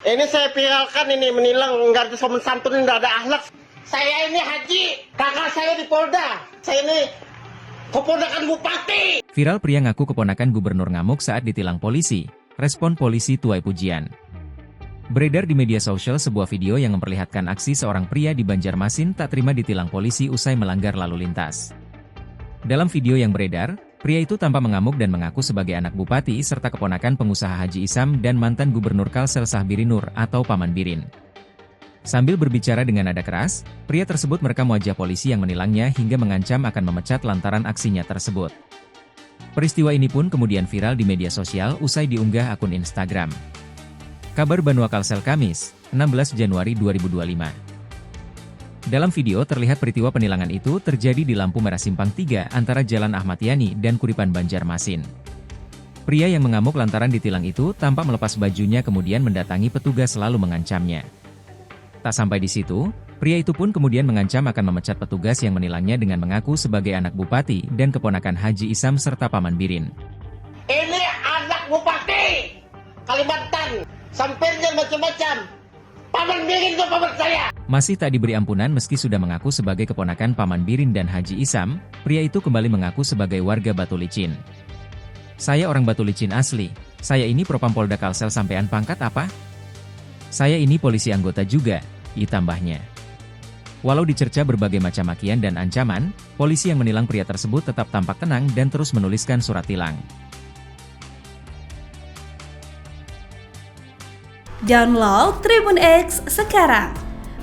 Ini saya viralkan ini menilang nggak ada sopan santun, nggak ada akhlak. Saya ini Haji, kakak saya di Polda. Saya ini keponakan bupati. Viral pria ngaku keponakan gubernur ngamuk saat ditilang polisi. Respon polisi tuai pujian. Beredar di media sosial sebuah video yang memperlihatkan aksi seorang pria di Banjarmasin tak terima ditilang polisi usai melanggar lalu lintas. Dalam video yang beredar, pria itu tampak mengamuk dan mengaku sebagai anak bupati serta keponakan pengusaha Haji Isam dan mantan gubernur Kalsel Sahbiri Nur atau Paman Birin. Sambil berbicara dengan nada keras, pria tersebut merekam wajah polisi yang menilangnya hingga mengancam akan memecat lantaran aksinya tersebut. Peristiwa ini pun kemudian viral di media sosial usai diunggah akun Instagram. Kabar Banua Kalsel Kamis, 16 Januari 2025. Dalam video terlihat peristiwa penilangan itu terjadi di lampu merah simpang 3 antara Jalan Ahmad Yani dan Kuripan Banjarmasin. Pria yang mengamuk lantaran ditilang itu tampak melepas bajunya kemudian mendatangi petugas lalu mengancamnya. Tak sampai di situ, pria itu pun kemudian mengancam akan memecat petugas yang menilangnya dengan mengaku sebagai anak bupati dan keponakan Haji Isam serta Paman Birin. Ini anak bupati Kalimantan, sampirnya macam-macam. Paman Birin itu paman saya. Masih tak diberi ampunan meski sudah mengaku sebagai keponakan Paman Birin dan Haji Isam, pria itu kembali mengaku sebagai warga Batu Licin. Saya orang Batu Licin asli, saya ini Propam Polda Kalsel sampean pangkat apa? Saya ini polisi anggota juga, ditambahnya. Walau dicerca berbagai macam makian dan ancaman, polisi yang menilang pria tersebut tetap tampak tenang dan terus menuliskan surat tilang. Download Tribun X sekarang,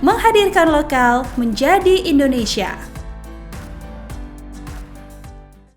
menghadirkan lokal menjadi Indonesia.